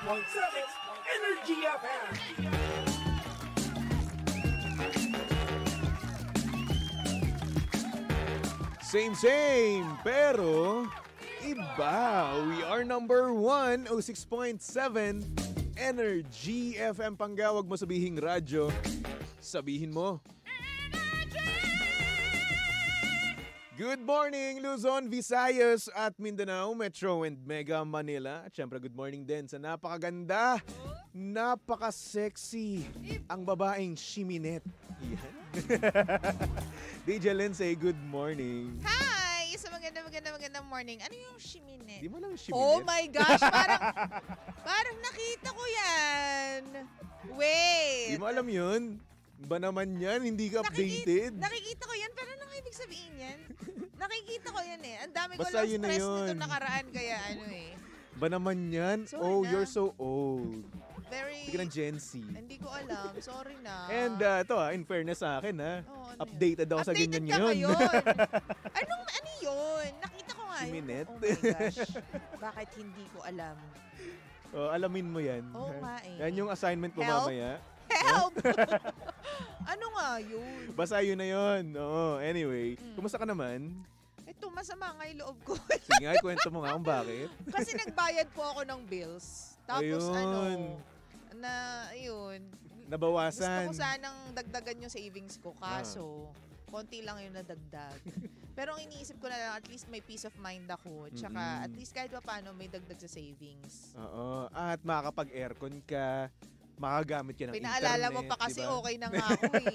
Energy FM. Same, pero iba. We are number 1, 06.7 Energy FM. Panggawag mo sabihing radyo. Sabihin mo. Good morning, Luzon, Visayas at Mindanao, Metro and Mega Manila. At syempre, good morning din sa napakaganda, napaka-sexy, ang babaeng Shiminette. Yan. DJ Lindsay, good morning. Hi! Isa magandang morning. Ano yung Shiminette? Di mo lang Shiminette? Oh my gosh! Parang nakita ko yan. Wait. Di mo alam yun? Ba naman yan? Hindi ka updated? Nakikita ko yan, pero anong ibig sabihin yan? Nakikita ko yan eh. Ang dami ko Basta lang yun na stress yun. nito nakaraan, kaya ano eh. Ba naman yan? Sorry Oh, na. you're so old. Very... Hindi ka ng Gen Z. Hindi ko alam. Sorry na. And ito in fairness sa akin Oh, ano updated yun? ako sa ganyan Updated ka ngayon. Ano yun? Nakita ko nga yun. Shiminette. Oh my gosh. Bakit hindi ko alam? Oh, alamin mo yan. Oo nga eh. Yan yung assignment mo Help? mamaya. Help! Ano nga yun? Basta yun na yun. Oo, anyway. Kumusta ka naman? Ito, masama nga yung loob ko. Sige nga, kwento mo nga kung bakit. Kasi nagbayad po ako ng bills. Tapos Ayun. ayun. Nabawasan. Gusto ko sanang dagdagan yung savings ko. Kaso, konti lang yung nadagdag. Pero ang iniisip ko na lang, at least may peace of mind ako. Tsaka, at least kahit pa paano, may dagdag sa savings. Oo. At makakapag-aircon ka, makagamit ka ng Pinaalala internet. mo pa kasi diba? okay na nga ako eh.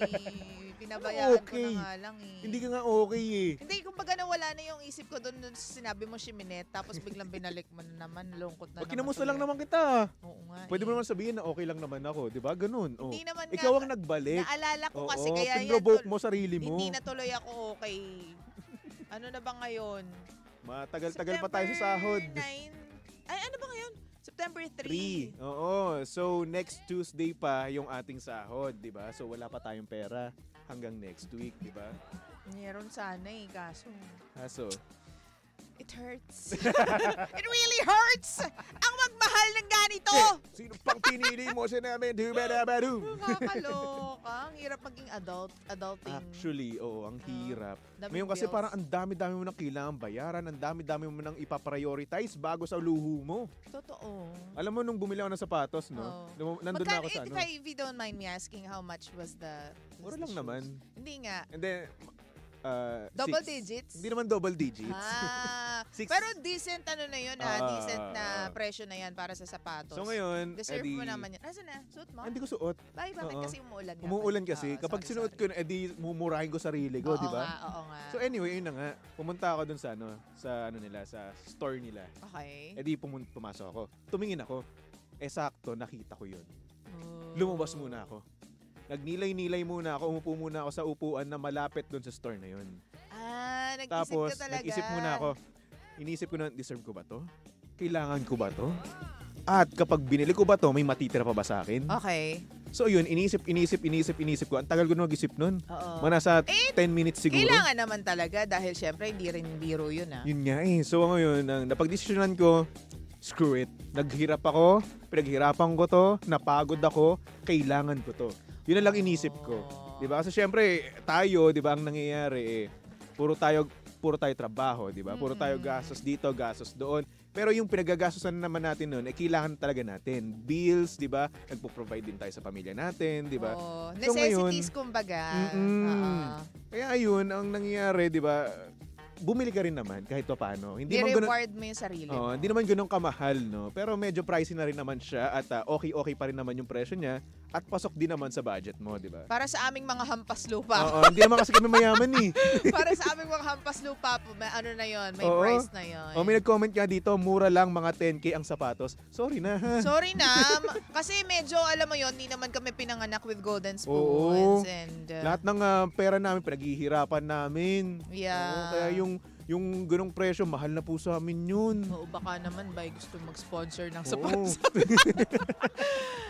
Pinabayaan ko na nga lang eh. Hindi ka nga okay eh. Hindi, kumbaga nawala na yung isip ko doon sa sinabi mo Shiminette, tapos biglang binalik mo na naman, lungkot na O, naman. kinamusta tuloy. lang naman kita. Oo nga Pwede mo eh. naman sabihin na okay lang naman ako. Di ba? Ganun. Oh. Hindi naman Ikaw nga, ang nagbalik. naalala ko Oo, kasi kaya yan. pinrovoke mo sarili mo. Hindi na tuloy ako okay. Ano na ba ngayon? Matagal-tagal pa tayo sa sahod. September 9. Ay, ano ba ngayon? September 3. 3. Oo. So, next Tuesday pa yung ating sahod, di ba? So, wala pa tayong pera hanggang next week, di ba? Meron sana eh, kaso. Kaso, It hurts. It really hurts! Ang magmahal ng ganito! sino pang pinili mo sa namin? Nakakaloka. Ang hirap maging adulting. Actually, ang hirap. Daming Ngayon kasi bills. parang ang dami-dami mo nang kailangan bayaran, ang dami-dami mo nang ipaprioritize bago sa luho mo. Totoo. Alam mo, nung bumili ako ng sapatos, no? Nandun na ako sa ano. If you don't mind me asking, how much was the Mura lang shoes? naman. Hindi nga. And then, Double 6. digits? Hindi naman double digits. Six. Pero decent ano na yun decent na Ah. presyo na yan para sa sapatos. So ngayon, Deserve mo naman yan. Asa na? Suot mo? Hindi ko suot. Bakit Oo. kasi umuulan nga? Umuulan kasi. Kapag sinuot ko, mumurahin ko sarili ko, di ba? Oo nga. So anyway, yun na nga. Pumunta ako dun sa sa store nila. Okay. Pumasok ako. Tumingin ako. Sakto, nakita ko yun. Oh. Lumabas muna ako. Nagnilay-nilay muna ako. Umupo muna ako sa upuan na malapit dun sa store na yun. Nag-isip Tapos, ka talaga. nag-isip muna ako. Inisip ko na, deserve ko ba to? Kailangan ko ba to? At kapag binili ko ba to, may matitira pa ba sa akin? Okay. So yun, inisip ko. Ang tagal ko na mag-isip nun. Oo. Nasa 10 minutes siguro. Kailangan naman talaga dahil syempre hindi rin biro yun Yun nga eh. So ngayon, ang napagdesisyonan ko, screw it. Naghirap ako, pinaghirapan ko to, napagod ako, kailangan ko to. Yun na lang inisip ko. 'Di ba? Kasi syempre, tayo, 'di ba, ang nangyayari puro tayo trabaho, 'di ba? Puro tayo gastos dito, gastos doon. Pero yung pinagagastosan naman natin noon, kailangan talaga natin. Bills, 'di ba? Nagpo-provide din tayo sa pamilya natin, 'di ba? Oh, So, necessities kumbaga. Kaya ayun, ang nangyayari, 'di ba? Bumili ka rin naman kahit paano. Hindi man reward mo yung sarili mo. hindi naman ganun kamahal, no? Pero medyo pricey na rin naman siya at okay pa rin naman yung presyo niya at pasok din naman sa budget mo, di ba? Para sa aming mga hampas lupa. Oo, hindi naman kasi kami mayaman eh. Para sa aming mga hampas lupa po, may ano na yon, may Oo. price na yon. May nag-comment nga dito, mura lang mga 10K ang sapatos. Sorry na. Sorry na, kasi medyo alam mo yon, hindi naman kami pinanganak with golden Oo. spoons and Lahat ng pera namin, pinaghihirapan namin. yeah. Oo, kaya yung ganong presyo, mahal na po sa amin yun. Oo, baka naman ba gusto mag-sponsor ng Oo. sapatos.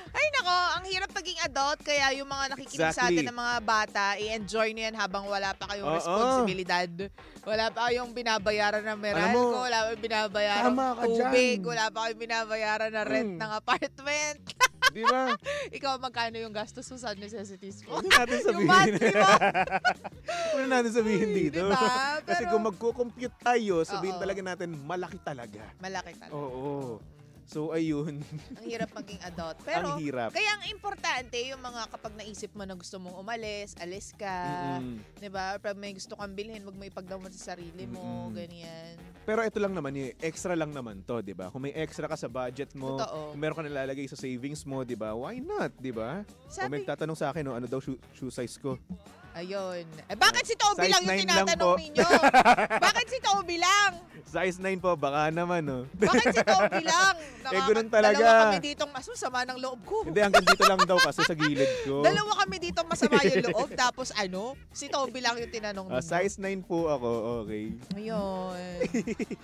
Ay nako, ang hirap maging adult kaya yung mga nakikinig sa Exactly. atin ng mga bata, i-enjoy nyo yan habang wala pa kayong Oo. responsibilidad. Wala pa kayong binabayaran na Meralco, Alam mo, wala pa kayong binabayaran tama ka tubig, dyan. wala pa kayong binabayaran na rent ng apartment. Di ba? Ikaw, magkano yung gastos mo sa necessities mo? Huwag natin Yung sabihin. monthly mo? Huwag natin sabihin dito. Diba? Kasi Pero- kung magko-compute tayo, sabihin Oo. talaga natin, malaki talaga. Malaki talaga. Oo. So, ayun. Ang hirap maging adult. Pero, Ang hirap. kaya ang importante, yung mga kapag naisip mo na gusto mong umalis, alis ka, Mm-mm. 'di ba? Pag may gusto kang bilhin, wag mo ipagdamot sa sarili mo, Mm-mm. ganyan. Pero ito lang naman, extra lang naman to, di ba? Kung may extra ka sa budget mo, Totoo. kung meron ka nalalagay sa savings mo, di ba? Why not, di ba? Kung may Sabi, tatanong sa akin, ano daw shoe size ko? ayun. Eh, bakit si Toby Size lang yung 9 lang tinatanong po. ninyo? Bakit si Toby lang? Size 9 po, baka naman, no? Bakit si Toby lang? ganun talaga. Dalawa kami ditong masama ng loob ko. Hindi, hanggang dito lang daw kasi sa gilid ko. Dalawa kami dito masama yung loob, tapos si Toby lang yung tinanong ninyo. Size 9 po ako, okay. Ayun.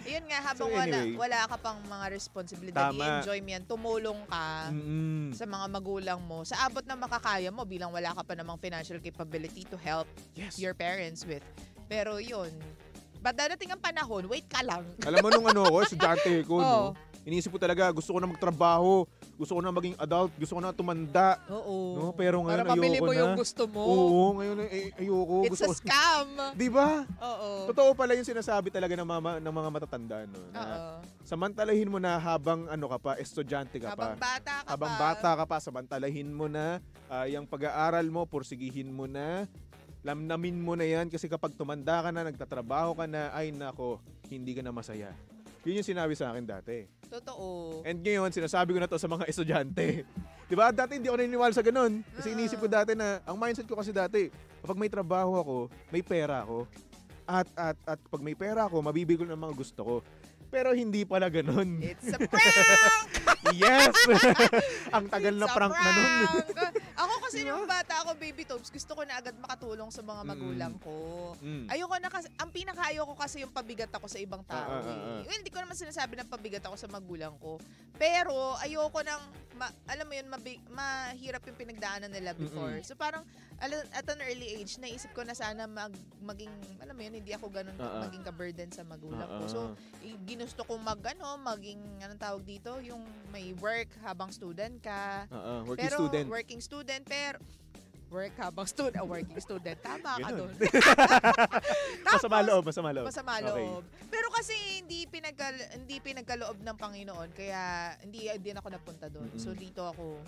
Ayun nga, habang So anyway. wala ka pang mga responsibilidad, Tama. i-enjoy mo yan, tumulong ka Mm-mm. sa mga magulang mo. Sa abot na makakaya mo, bilang wala ka pa namang financial capability to help Yes. your parents with. Pero yun, ba't dadating ang panahon, wait ka lang. Alam mo nung ano ko, estudyante ko, Oo. no? Iniisip ko talaga, gusto ko na magtrabaho, gusto ko na maging adult, gusto ko na tumanda. Oo. No, pero ngayon para mabili ayoko mo na. yung gusto mo. Oo, ngayon ayoko. It's gusto a ko. scam. Di ba? Oo. Totoo pala yung sinasabi talaga ng mga matatanda, no? Oo. Na samantalahin mo na habang ano ka pa, estudyante ka Habang pa. bata ka Habang pa. bata ka pa, samantalahin mo na yung pag-aaral mo, pursigihin mo na, lamnamin mo na yan kasi kapag tumanda ka na, nagtatrabaho ka na, ay nako, hindi ka na masaya. Yun yung sinabi sa akin dati. Totoo. And ngayon, sinasabi ko na to sa mga estudyante. Di ba? Dati hindi ako naniniwala sa ganun. Kasi inisip ko dati na, ang mindset ko kasi dati, kapag may trabaho ako, may pera ako. At pag may pera ako, mabibili ko ng mga gusto ko. Pero hindi pala ganun. It's a prank! Yes! Ang tagal na It's a prank na nun. Ako kasi Diba? nung bata ako, baby Tobes, gusto ko na agad makatulong sa mga magulang ko. Mm. Ayoko na kasi, ang pinaka-ayoko kasi yung pabigat ako sa ibang tao. Ah. Well, hindi ko naman sinasabi na pabigat ako sa magulang ko. Pero ayoko nang, alam mo yun, mahirap yung pinagdaanan nila before. So parang, at an early age, naisip ko na sana maging, alam mo yun, hindi ako ganun maging ka-burden sa magulang ko. So, ginusto kong maging, anong tawag dito, yung may work habang student ka. Working Pero, student. working student, pero work habang student, working student. Tama ka Ganun. doon. Masama loob, masama loob. Masama Okay. loob. Pero kasi hindi pinagkaloob ng Panginoon, kaya hindi din ako napunta doon. Mm-mm. So dito ako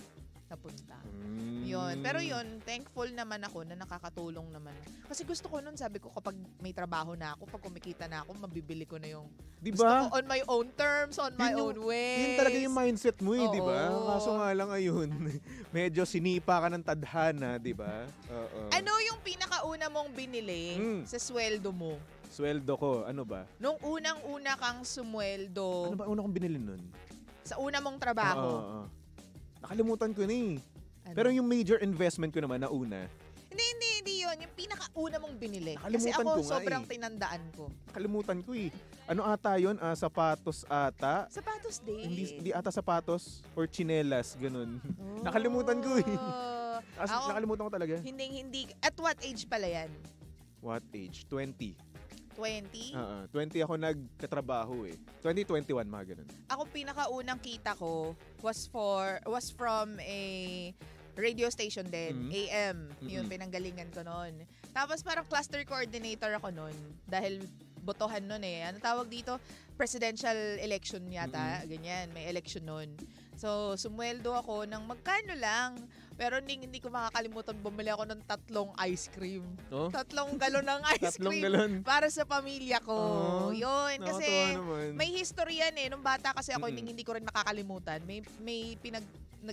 napunta. Mm. Yun. Pero yun, thankful naman ako na nakakatulong naman. Kasi gusto ko nun, sabi ko, kapag may trabaho na ako, pag kumikita na ako, mabibili ko na yung gusto Diba? ko on my own terms, on my Yun yung- own ways. Yun talaga yung mindset mo eh, di ba? Oo. Kaso nga lang ayun, medyo sinipa ka ng tadhana, di ba? Oo. Ano yung pinakauna mong binili sa sweldo mo? Sweldo ko, ano ba? Nung unang-una kang sumweldo Ano ba una kong binili nun? sa una mong trabaho. Oo. Nakalimutan ko na eh. Ano? Pero yung major investment ko naman na una, Hindi yun. Yung pinakauna mong binili. Kasi Nakalimutan ako ko nga sobrang eh. tinandaan ko. nakalimutan ko eh. Ano ata yun? Sapatos ata? Sapatos din. Hindi ata sapatos or chinelas, ganun. Nakalimutan ko eh. Ako, Nakalimutan ko talaga. hindi. At what age pala yan? What age? 20. 20? 20 ako nagkatrabaho eh. 2021, mga ganun. Ako pinakaunang kita ko was from a radio station din, AM. Yun, pinanggalingan ko noon. Tapos parang cluster coordinator ako noon dahil botohan noon eh. Ano tawag dito? Presidential election yata. Ganyan, may election noon. So, sumweldo ako ng magkano lang. Pero hindi ko makakalimutan, bumili ako ng 3 ice cream. Oh? 3 galon ng ice 3 cream galon. para sa pamilya ko. Yun, kasi Nakakatawa naman. may history yan eh. Nung bata kasi ako, hindi ko rin nakakalimutan. May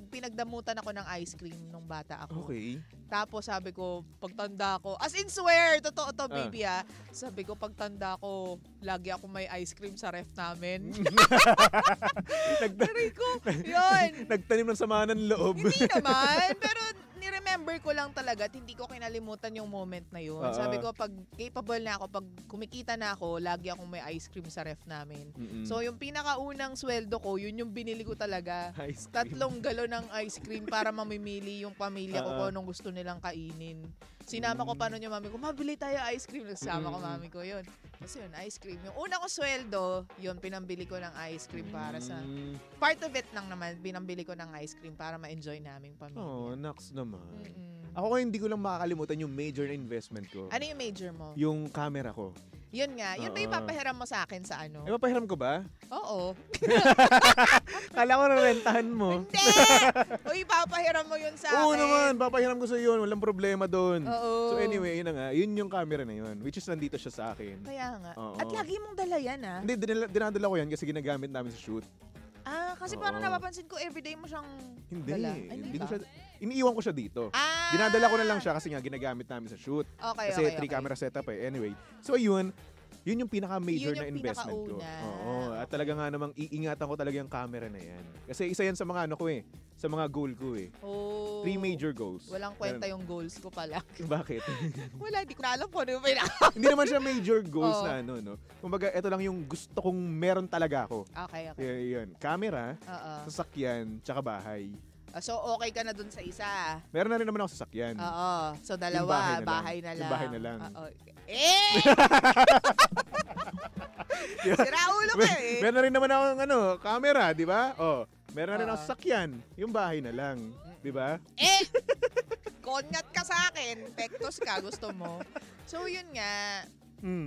pinagdamutan ako ng ice cream nung bata ako. Okay. Tapos sabi ko, pagtanda ko, as in swear, totoo to baby sabi ko, pagtanda ko, lagi ako may ice cream sa ref namin. Aray ko, yun. Nagtanim ng sama ng loob. Hindi naman, pero remember ko lang talaga at hindi ko kinalimutan yung moment na yun. Sabi ko, pag capable na ako, pag kumikita na ako, lagi akong may ice cream sa ref namin. So, yung pinakaunang sweldo ko, yun yung binili ko talaga. 3 galon ng ice cream para mamimili yung pamilya ko kung anong gusto nilang kainin. Sinama ko pa nun yung mami ko, mabili tayo ice cream. Nagsama ko mami ko yun. Kasi yun, ice cream. Yung una ko sweldo, yun, pinambili ko ng ice cream para sa... Part of it lang naman, pinambili ko ng ice cream para ma-enjoy naming pamilya. Oh, naks naman. Ako hindi ko lang makakalimutan yung major na investment ko. Ano yung major mo? Yung camera ko. Yun nga. Yun ba yung papahiram mo sa akin sa ano? Papahiram ko ba? Oo. Kala ko rentahan mo. Hindi! Uy, papahiram mo yun sa akin. Oo naman, papahiram ko sa yun. Walang problema doon. Oo. So anyway, yun na nga. Yun yung camera na yun. Which is nandito siya sa akin. Kaya nga. Oo. At lagi mong dala yan, ah. Hindi, dinadala ko yan kasi ginagamit namin sa shoot. Kasi parang napapansin ko everyday mo siyang dala. Ay, Hindi ko siya, iniiwan ko siya dito. Ah! Dinadala ko na lang siya kasi nga ginagamit namin sa shoot. Okay, Kasi 3 camera setup eh. Anyway. So yun yung pinaka-major na investment ko. Oo. At talaga nga namang iingatan ko talaga yung camera na yan. Kasi isa yan sa mga ano ko eh. Sa mga goal ko eh. Oh. 3 major goals. Walang kwenta yung goals ko pala. Bakit? Wala, di ko na alam kung ano yung Hindi naman siya major goals na ano, no? Kumbaga, ito lang yung gusto kong meron talaga ako. Okay. Yun. Camera, sasakyan, tsaka bahay. So, okay ka na dun sa isa. Meron na rin naman ako sasakyan. Oo. So, dalawa, bahay na lang. Yung bahay na lang. Sira ulo ka eh. Meron na rin naman ako camera, di ba? Meron na rin ako sasakyan. Yung bahay na lang. Di ba? Konyat ka sa akin. Pektos ka, gusto mo. So, yun nga.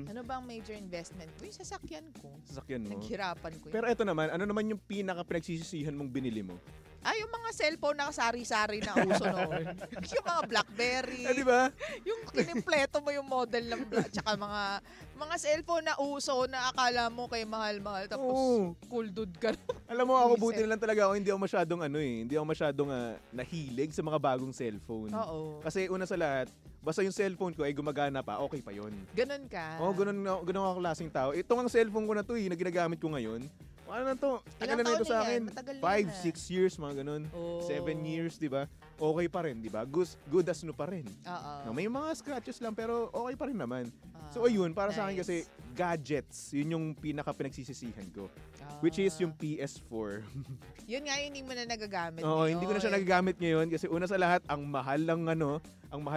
Ano bang major investment ko? Yung sasakyan ko. Sasakyan mo. Naghirapan ko yun. Pero eto naman, ano naman yung pinaka-pinagsisisihan mong binili mo? Yung mga cellphone na sari-sari na uso noon. Yung mga BlackBerry. Di ba? Yung kinimpleto mo yung model ng tsaka mga cellphone na uso na akala mo kay mahal-mahal tapos cool dude ka. Alam mo, ako buti na lang talaga ako, hindi ako masyadong nahilig sa mga bagong cellphone. Oo. Kasi una sa lahat, basta yung cellphone ko ay gumagana pa, okay pa yun. Ganun ka? Ganun ako klaseng tao. Ito ang cellphone ko na to na ginagamit ko ngayon. Ano na to? Tagal na ito sa akin. 5-6 years, mga ganun. 7 years, di ba? Okay pa rin, di ba? Good as new pa rin. May mga scratches lang, pero okay pa rin naman. So ayun, para sa akin kasi, gadgets, yun yung pinaka-pinagsisisihan ko. Which is yung PS4. Yun nga, hindi mo na nagagamit hindi ko na siya nagagamit ngayon kasi una sa lahat, ang mahal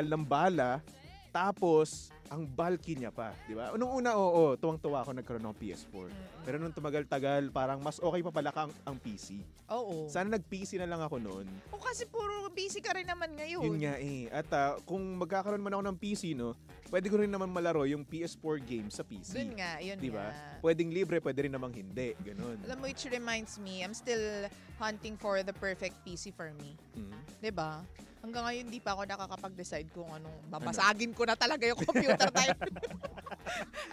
ng bala, tapos ang bulky niya pa, di ba? Nung una, tuwang-tuwa ako nagkaroon ng PS4. Pero nung tumagal-tagal, parang mas okay pa pala ang PC. Oo. Sana nag-PC na lang ako noon. Kasi puro PC ka rin naman ngayon. Yun nga eh. At kung magkakaroon man ako ng PC, pwede ko rin naman malaro yung PS4 games sa PC. Dun nga, yun diba? nga. Pwedeng libre, pwede rin namang hindi. Ganun. Alam mo, which reminds me, I'm still hunting for the perfect PC for me. Diba? Hanggang ngayon, di pa ako nakakapag-decide kung anong babasagin ko na talaga yung computer type.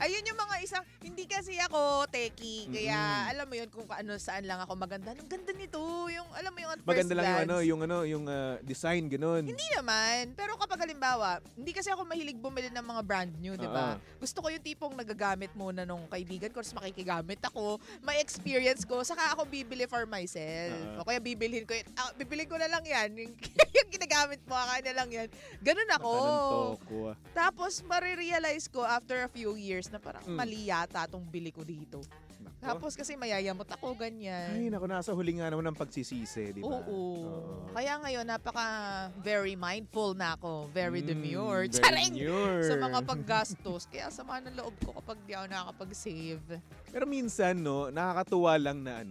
Ayun yung mga isang, hindi kasi ako techie, kaya alam mo yun kung saan lang ako maganda. Ang ganda nito, yung alam mo yung at first maganda lang glance. yung design, ganun. Hindi naman, pero kapag halimbawa, hindi kasi ako mahilig bumili ng mga brand new, di ba? Gusto ko yung tipong nagagamit muna nung kaibigan ko, tapos makikigamit ako, may experience ko, saka ako bibili for myself. O kaya bibilhin ko na lang yan, yung ginagamit mo, kaya na lang yan. Ganun ako. Tapos, marirealize ko after a few years na parang mali yata itong bili ko dito. Tapos kasi mayayamot ako, ganyan. Ay, naku, nasa huli nga naman ng pagsisisi, di ba? Oo. Kaya ngayon, very mindful na ako. Very demure. Demure. Sa mga paggastos. Kaya sama ng loob ko kapag di ako nakakapag-save. Pero minsan, nakakatuwa lang na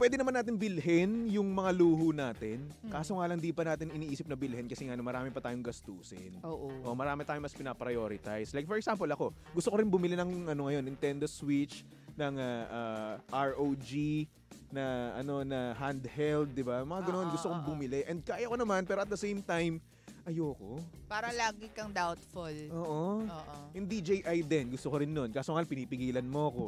pwede naman natin bilhin yung mga luho natin. Kaso nga lang di pa natin iniisip na bilhin kasi nga marami pa tayong gastusin. Oo. Marami tayong mas pinaprioritize. Like for example ako, gusto ko rin bumili ng ngayon, Nintendo Switch, ng ROG, na handheld, di ba? Mga ganoon gusto kong bumili. And kaya ko naman, pero at the same time, ayoko. Para lagi kang doubtful. Oo. Yung DJI din, gusto ko rin nun. Kaso nga, pinipigilan mo ko.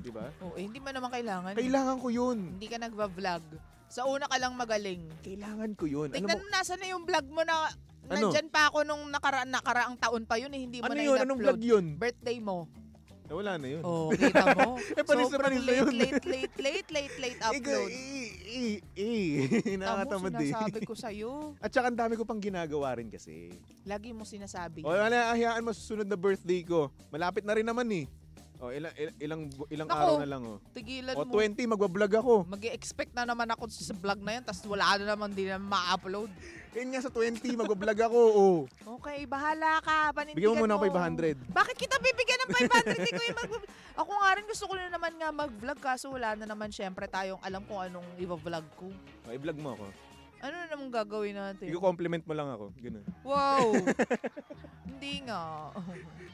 Di ba? Hindi mo naman kailangan. Kailangan ko yun. Hindi ka nagva-vlog. Sa una ka lang magaling. Kailangan ko yun. Tingnan mo, nasa na yung vlog mo na nandyan pa ako nung nakaraang taon pa yun. Hindi mo na in-upload. Anong vlog yun? Birthday mo. Wala na yun. Kita mo. Panis na yun. Late upload. Nakakatamad eh. sinasabi ko sa'yo. At saka ang dami ko pang ginagawa rin kasi. Lagi mo sinasabi. O wala, ahiyaan mo susunod na birthday ko. Malapit na rin naman eh. O ilang Naku, araw na lang oh. Tigilan O mo. 20 magbablog ako. Mag-expect na naman ako sa vlog na yan, tapos wala na naman, di na ma-upload. Yun nga sa 20 magbablog ako. Oh. Okay, bahala ka. Panindigan Bigyan mo muna ako 500. Bakit kita bibigyan ng 500? Hindi ko yung Ako nga rin gusto ko na naman nga mag-vlog, kaso wala na naman syempre tayong alam kung anong i-vlog ko. O, i-vlog mo ako. Ano na naman gagawin natin? I-compliment mo lang ako. Ganun. Wow! Hindi nga.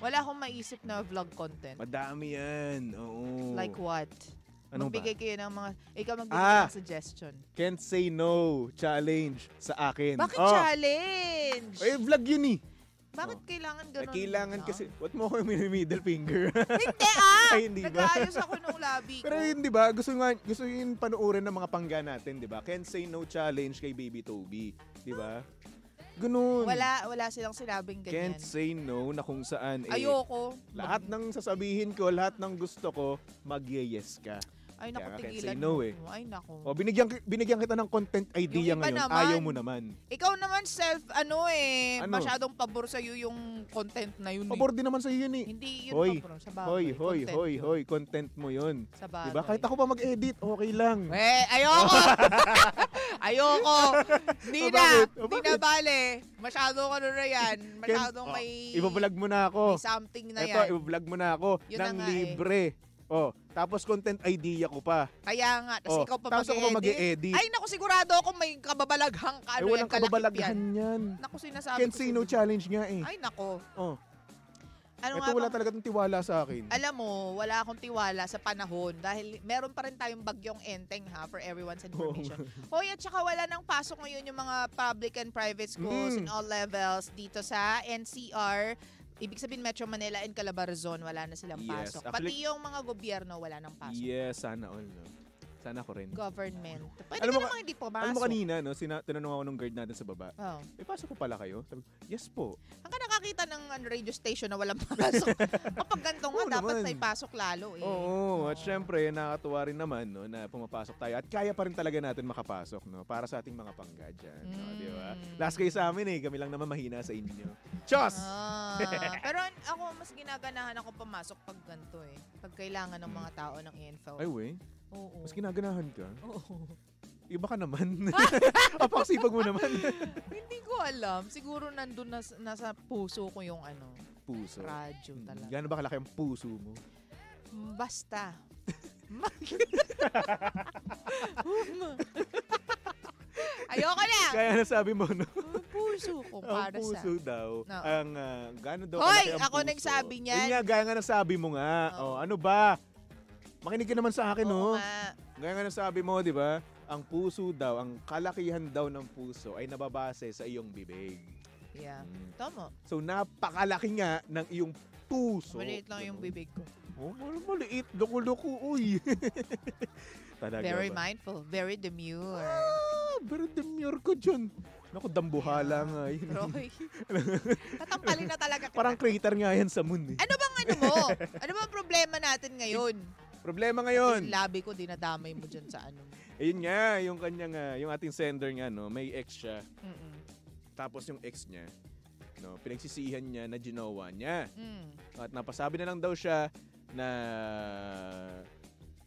Wala akong maisip na vlog content. Madami yan. Oo. Like what? Ano Magbigay ba? kayo ng mga... Ikaw magbigay ng suggestion. Can't say no challenge sa akin. Bakit challenge? Eh, vlog yun eh. Bakit kailangan ganun? Kailangan lang? kasi, what mo ko yung middle finger? Hindi ah! Ay, hindi ba? Nag-aayos ako nung labi ko. Pero yun, di ba? Gusto yun panuorin ng mga pangga natin, di ba? Can't say no challenge kay Baby Toby. Di ba? Ganun. Wala silang sinabing ganyan. Can't say no na kung saan Ayoko. lahat ng sasabihin ko, lahat ng gusto ko, mag-yes ka. Ay, naku, Kaya can't tigilan say no mo. eh. Ay, naku. O, binigyan kita ng content idea Yung iba ngayon. naman. Ayaw mo naman. Ikaw naman Ano? masyadong pabor sa'yo yung content na yun. Pabor din naman sa yun eh. Hindi yun Hoy, pabor. Sa bagay. Hoy, content mo yun. Sa bagay. Diba? Kahit ako pa mag-edit, okay lang. Ayoko! Ayoko! Hindi na. Bakit? Hindi na bale. Masyadong ano na yan. Masyadong Ibablog mo na ako. may something na Ito, yan. ibablog mo na ako Yun ng na nga libre. Oh, tapos content idea ko pa. Kaya nga. Tapos ikaw pa tapos ako pa mag-e-edit. Ay, naku, sigurado ako may kababalaghang ka. Ano walang yan, kalakip kababalaghan yan. yan. Naku, sinasabi Can't ko say sa'yo. no challenge nga eh. Ay, naku. Oh. Ano Ito nga wala bang- talaga ng tiwala sa akin. Alam mo, wala akong tiwala sa panahon dahil meron pa rin tayong bagyong enteng ha for everyone's information. Hoy, at saka wala nang pasok ngayon yung mga public and private schools in all levels dito sa NCR. Ibig sabihin Metro Manila and Calabarzon, wala na silang Yes, pasok. actually- Pati yung mga gobyerno, wala nang pasok. Yes, sana all. No? Sana ko rin. Government. Pwede Alam mo ka namang hindi pumasok. Alam mo kanina, no, tinanong ako ng guard natin sa baba. Oh. Pasok po pala kayo? Sabi ko, yes po. Ang ka nakakita ng radio station na walang pasok. Kapag ganito nga, Oo dapat naman. may pasok lalo eh. Oo, at syempre, nakakatuwa rin naman no, na pumapasok tayo. At kaya pa rin talaga natin makapasok no, para sa ating mga pangga dyan. No, di ba? Last kayo sa amin eh, kami lang naman mahina sa inyo. Chos! Pero ako, mas ginaganahan ako pumasok pag ganito eh. Pag kailangan ng mga tao ng info. Ay, we. Oo. Mas ginaganahan ka. Oo. Iba ka naman. Apaksipag mo naman. Hindi ko alam. Siguro nandun nasa puso ko yung Puso. radyo talaga. Gano'n ba kalaki ang puso mo? Basta. Ayoko na! Kaya nasabi mo, no? Puso ko Ang para puso sa... daw. Oo. Ang gano'n daw Hoy! kalaki ang Ako puso. nagsabi niyan. Yun nga, gaya nga nasabi mo nga. Oo. Ano ba? Makinig ka naman sa akin, no? Oo nga. Gaya nga nasabi mo, di ba? Ang puso daw, ang kalakihan daw ng puso ay nababase sa iyong bibig. Yeah. Mm. Tama. So, napakalaki nga ng iyong puso. Maliit lang yung bibig ko. Oh, maliit. Loko-loko, uy. Talaga Very ba? mindful. Very demure. Pero demure ko dyan. Naku, dambuhala nga yun. Roy. Tatampalin na talaga kita. Parang crater nga yan sa moon eh. Ano bang ano mo? Ano bang problema natin ngayon? Problema ngayon. Yung labi ko, dinadamay mo dyan sa ano. Ayun nga, yung kanyang, yung ating sender nga, no, may ex siya. Mm-mm. Tapos yung ex niya, no, pinagsisihan niya na ginawa niya. Mm. At napasabi na lang daw siya na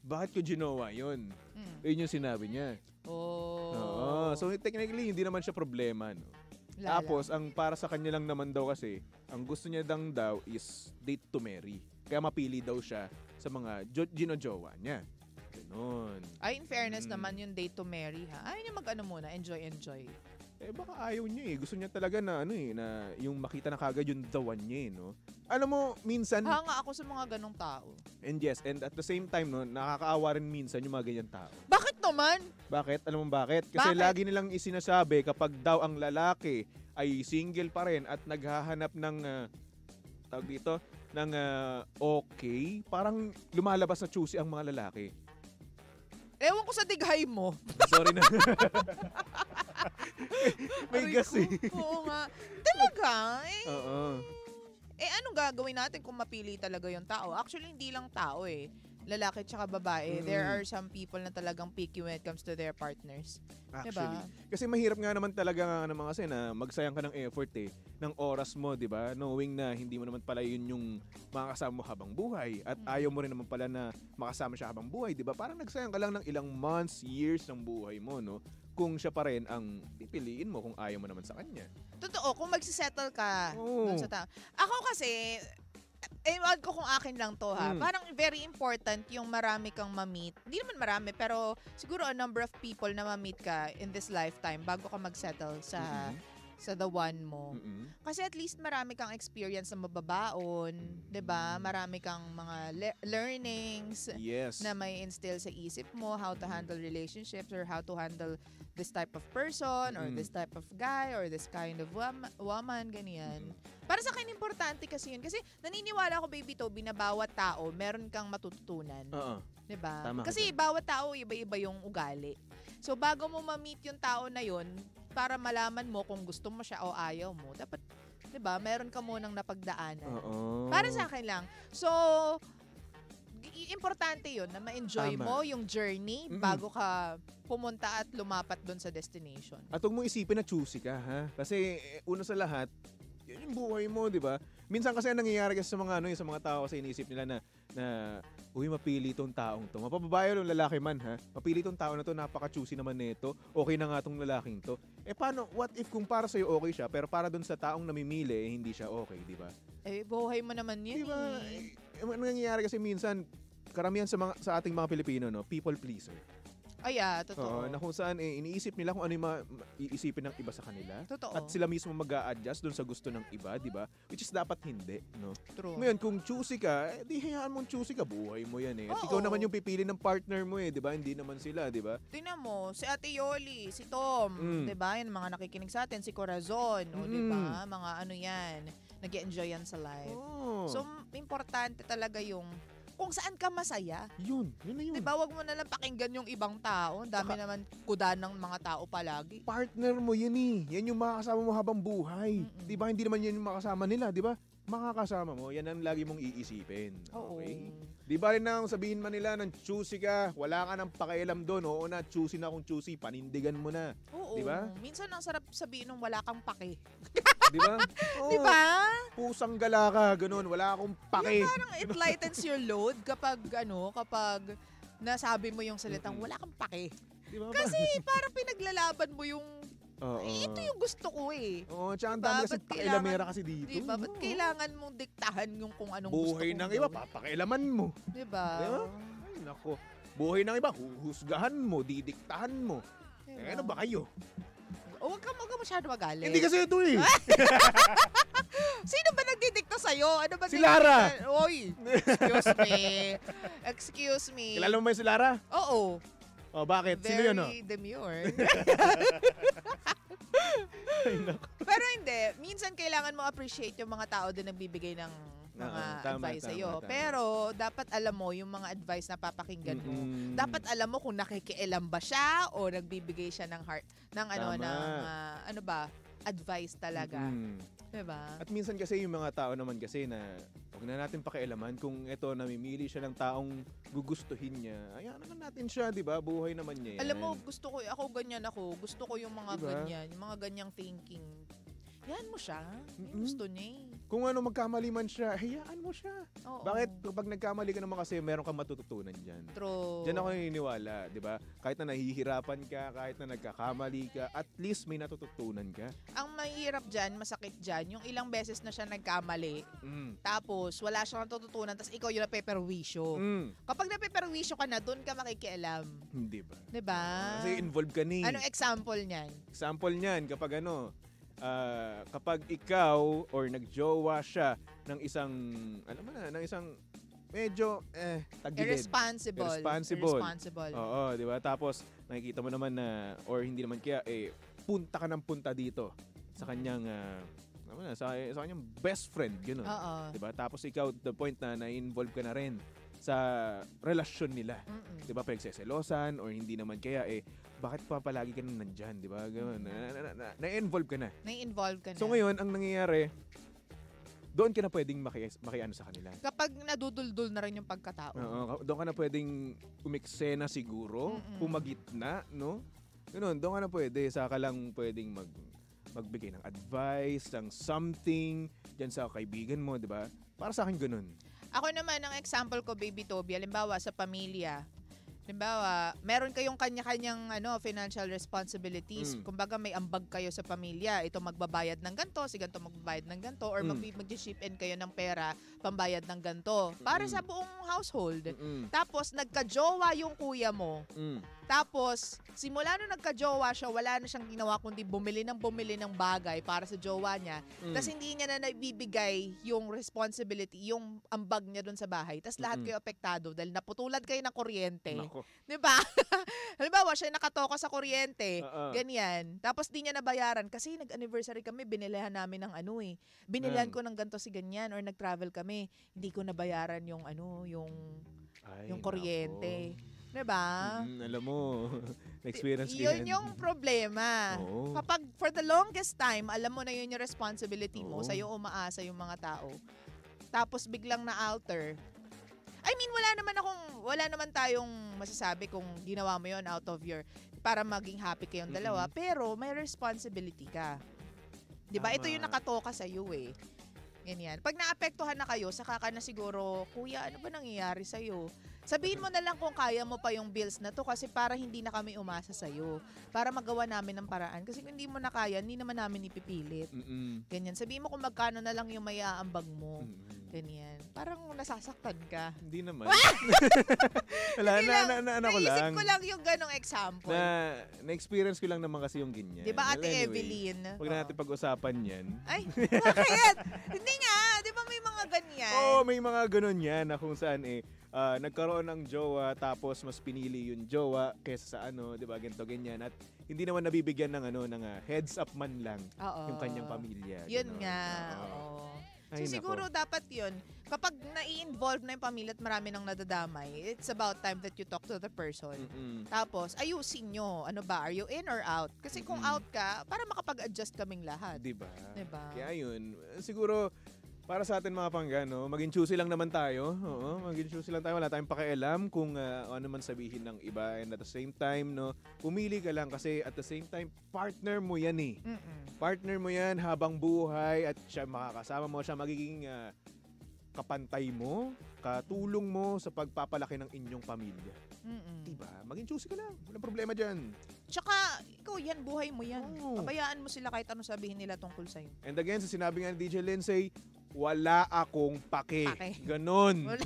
bakit ko ginawa yun? Mm. Yun yung sinabi niya. Oh. Oo. So technically, hindi naman siya problema. No? Lala. Tapos, ang para sa kanya lang naman daw kasi, ang gusto niya daw is date to marry. Kaya mapili daw siya sa mga ginojowa niya. Ganon. Ay, in fairness Mm. naman yung date to marry ha. Ayaw niya mag-ano muna, enjoy. Eh baka ayaw niya eh. Gusto niya talaga na na yung makita na kagad yung the one niya eh, no? Alam mo, minsan, Hanga ako sa mga ganong tao. and yes, and at the same time, no, nakakaawa rin minsan yung mga ganyan tao. Bakit naman? Bakit? Alam mo bakit? Kasi Bakit? lagi nilang isinasabi kapag daw ang lalaki ay single pa rin at naghahanap ng tawag dito, ng okay, parang lumalabas na choosy ang mga lalaki. Ewan ko sa dighay mo. Sorry na. May Aray gas ko. eh. Oo nga. Talaga? Oo. Anong gagawin natin kung mapili talaga yung tao? Actually, hindi lang tao eh. lalaki tsaka babae, there are some people na talagang picky when it comes to their partners. Actually. Diba? Kasi mahirap nga naman talaga naman kasi na magsayang ka ng effort ng oras mo, di ba? Knowing na hindi mo naman pala yun yung makakasama mo habang buhay at ayaw mo rin naman pala na makasama siya habang buhay, di ba? Parang nagsayang ka lang ng ilang months, years ng buhay mo, no? Kung siya pa rin ang pipiliin mo kung ayaw mo naman sa kanya. Totoo, kung magsisettle ka dun sa tao. Ako kasi, ewan ko kung akin lang to ha. Parang very important yung marami kang ma-meet. Hindi naman marami, pero siguro a number of people na ma-meet ka in this lifetime bago ka mag-settle sa the one mo. Kasi at least marami kang experience na mababaon, 'di ba? Marami kang mga learnings na may instill sa isip mo, how to handle relationships or how to handle this type of person or this type of guy or this kind of woman, ganyan. Para sa akin, importante kasi yun. Kasi naniniwala ako, Baby Toby, na bawat tao, meron kang matututunan. Diba? Kasi bawat tao, iba-iba yung ugali. So, bago mo ma-meet yung tao na yun, para malaman mo kung gusto mo siya o ayaw mo, dapat, diba, meron ka munang napagdaanan. Para sa akin lang. So, importante yun na ma-enjoy mo yung journey bago ka pumunta at lumapat doon sa destination. At huwag mo isipin na choosy ka, ha? Kasi una sa lahat, yan yung buhay mo, di ba? Minsan kasi ang nangyayari kasi sa mga sa mga tao kasi iniisip nila na uy, mapili tong taong to. Mapababae o lalaki man, ha? Mapili tong tao na to, napaka-choosy naman nito. Okay na nga tong lalaking to. Paano, what if kung para sa'yo okay siya, pero para dun sa taong namimili, hindi siya okay, di ba? Buhay mo naman yun, diba? Ang nangyayari kasi minsan, karamihan sa ating mga Pilipino, no, people pleaser. Totoo. Na kung saan iniisip nila kung ano yung iisipin ng iba sa kanila. Totoo. At sila mismo mag-a-adjust doon sa gusto ng iba, di ba? Which is dapat hindi, no? True. Ngayon, kung choosy ka, di hayaan mong choosy ka, buhay mo yan At ikaw naman yung pipili ng partner mo di ba? Hindi naman sila, di ba? Tingnan mo, si Ate Yoli, si Tom, di ba? Yan mga nakikinig sa atin, si Corazon, di ba? Mga ano yan, nag-enjoy yan sa life. So, importante talaga yung kung saan ka masaya. Yun na yun. Diba, wag mo na lang pakinggan yung ibang tao. Ang dami naman kuda ng mga tao palagi. Partner mo yun Yan yung makakasama mo habang buhay. Diba, hindi naman yan yung makasama nila, diba? Makakasama mo, yan ang lagi mong iisipin. Okay? Di ba rin nang sabihin man nila ng choosy ka, wala ka nang pakialam doon. Oo na, choosy na kung choosy, panindigan mo na. Oo. Diba? Minsan ang sarap sabihin ng wala kang pake. Di ba? Diba? Pusang gala ka, ganun, wala akong pake. Yung parang it lightens your load kapag nasabi mo yung salitang wala kang pake. Diba? Kasi parang pinaglalaban mo yung ito yung gusto ko Oo, tsaka ang dami kasi pakialamera kasi dito. Diba? Ba't kailangan mong diktahan yung kung anong buhay gusto ng iba, papakialaman mo. Diba? Ay, nako. Buhay ng iba, huhusgahan mo, didiktahan mo. Ano ba kayo? Huwag ka masyado magalit. Hindi kasi ito Sino ba nagdidikta sa'yo? Ano ba si Lara! Oy! Excuse me. Excuse me. Kilala mo ba yung si Lara? Oo. Bakit? Sino yun, Very demure. Pero hindi. Minsan kailangan mo appreciate yung mga tao din nagbibigay ng mga advice sa'yo. Pero dapat alam mo yung mga advice na papakinggan mo. Dapat alam mo kung nakikialam ba siya o nagbibigay siya ng advice talaga. Diba? At minsan kasi yung mga tao naman kasi na huwag na natin pakialaman kung ito namimili siya ng taong gugustuhin niya. Ayan naman natin siya, 'di ba? Buhay naman niya yan. Alam mo, gusto ko yung mga ganyan, yung mga ganyang thinking. Yan mo siya. Gusto niya Kung magkamali man siya, hayaan mo siya. Oo. Bakit? Kapag nagkamali ka naman kasi, meron kang matututunan dyan. True. Diyan ako naniniwala, di ba? Kahit na nahihirapan ka, kahit na nagkakamali ka, at least may natututunan ka. Ang mahirap dyan, masakit dyan, yung ilang beses na siya nagkamali, tapos wala siyang natututunan, tapos ikaw yung napeperwisyo. Kapag napeperwisyo ka na, doon ka makikialam. Hindi ba? Di ba? Kasi involved ka Anong example niyan? Example niyan, kapag ikaw or nagjowa siya ng isang, ng isang medyo tagilid. Irresponsible. Oo, di ba? Tapos nakikita mo naman na, or hindi naman kaya, punta ka ng punta dito sa kanyang, sa kanyang best friend, gano'n. Di ba? Tapos ikaw, the point na na-involve ka na rin sa relasyon nila. Di ba? Pagseselosan or hindi naman kaya, bakit pa palagi ka na nandyan, di ba? Na-involve ka na. Na-involve ka na. So ngayon, ang nangyayari, doon ka na pwedeng makiano sa kanila. Kapag naduduldul na rin yung pagkatao. Oo, doon ka na pwedeng umiksena siguro, pumagitna, no? Ganun, doon ka na pwede. Saka lang pwedeng magbigay ng advice, ng something, dyan sa kaibigan mo, di ba? Para sa akin ganun. Ako naman, ang example ko, Baby Toby, halimbawa sa pamilya, halimbawa, meron kayong kanya-kanyang financial responsibilities. Kumbaga may ambag kayo sa pamilya. Ito magbabayad ng ganto, si ganto magbabayad ng ganto, or mag-ship in kayo ng pera, pambayad ng ganto. Para sa buong household. Tapos, nagka-jowa yung kuya mo. Tapos, simula nung nagka-jowa siya, wala na siyang ginawa kundi bumili ng bagay para sa jowa niya. Tapos hindi niya na naibibigay yung responsibility, yung ambag niya dun sa bahay. Tapos lahat kayo apektado dahil naputulan kayo ng kuryente. Diba? Halimbawa, siya nakatoka sa kuryente. Ganyan. Tapos di niya nabayaran kasi nag-anniversary kami, binilihan namin ng binilihan ko ng ganto si ganyan or nag-travel kami. Hindi ko nabayaran yung yung kuryente. Diba? Alam mo, na-experience ko yan. Yun yung problema. Kapag for the longest time, alam mo na yun yung responsibility mo, sa'yo umaasa yung mga tao. Tapos biglang na-alter. I mean, wala naman tayong masasabi kung ginawa mo yun out of para maging happy kayong dalawa, pero may responsibility ka. Diba? Ito yung nakatoka sa'yo eh. Ganyan. Pag naapektuhan na kayo, saka ka na siguro, kuya, ano ba nangyayari sa'yo? Sabihin mo na lang kung kaya mo pa yung bills na to kasi para hindi na kami umasa sa'yo. Para magawa namin ng paraan. Kasi kung hindi mo na kaya, hindi naman namin ipipilit. Ganyan. Sabihin mo kung magkano na lang yung may aambag mo. Ganyan. Parang nasasaktan ka. Hindi naman. Wala, ko lang. Naisip ko lang yung ganong example. Na-experience ko lang naman kasi yung ganyan. Diba, Ate Evelyn? Huwag na natin pag-usapan yan. Ay, bakit? Hindi nga. Di ba may mga ganyan? Oo, may mga ganon yan na kung saan nagkaroon ng jowa tapos mas pinili yung jowa kaysa sa di ba, ganito ganyan at hindi naman nabibigyan ng heads up man lang yung kanyang pamilya. Yun nga. Oo. So siguro dapat yun, kapag nai-involve na yung pamilya at marami nang nadadamay, it's about time that you talk to the person. Tapos, ayusin nyo. Ano ba? Are you in or out? Kasi kung out ka, para makapag-adjust kaming lahat. Diba? Diba? Kaya yun, siguro, para sa atin mga panggano, maging choosy lang naman tayo. Oo, maging choosy lang tayo. Wala tayong pakialam kung ano man sabihin ng iba. And at the same time, pumili ka lang kasi at the same time, partner mo yan eh. Partner mo yan habang buhay at siya makakasama mo, siya magiging kapantay mo, katulong mo sa pagpapalaki ng inyong pamilya. Diba? Maging choosy ka lang. Walang problema dyan. Tsaka, ikaw yan, buhay mo yan. Pabayaan mo sila kahit ano sabihin nila tungkol sa'yo. And again, sa sinabi nga ni DJ Lindsay, wala akong pake. Ganon. Wala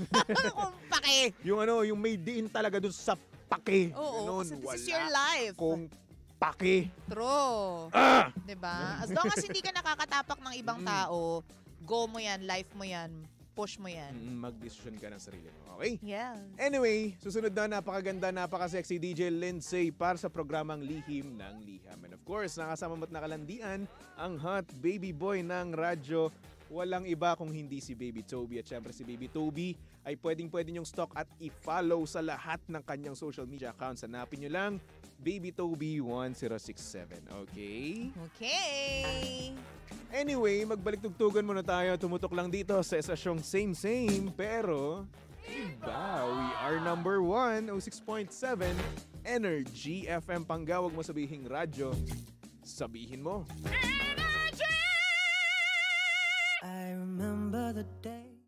akong pake. yung may diin talaga dun sa pake. Oo, kasi this is your life. Kung pake. True. Diba? As long as hindi ka nakakatapak ng ibang tao, go mo yan, life mo yan, push mo yan. Mag-decision ka ng sarili mo. Okay? Yeah. Anyway, susunod na napakaganda, napaka-sexy DJ Lindsay para sa programang Lihim ng Liham. And of course, nakasama mo't nakalandian ang hot baby boy ng radyo. Walang iba kung hindi si Baby Toby. At syempre si Baby Toby ay pwedeng-pwede nyong stalk at i-follow sa lahat ng kanyang social media accounts. Hanapin nyo lang Baby Toby 1067. Okay? Okay. Anyway, magbalik tugtugan muna tayo. Tumutok lang dito sa estasyong same pero iba. We are number 1, 06.7 Energy FM. Panggawag mo sabihing radyo. Sabihin mo. I remember the day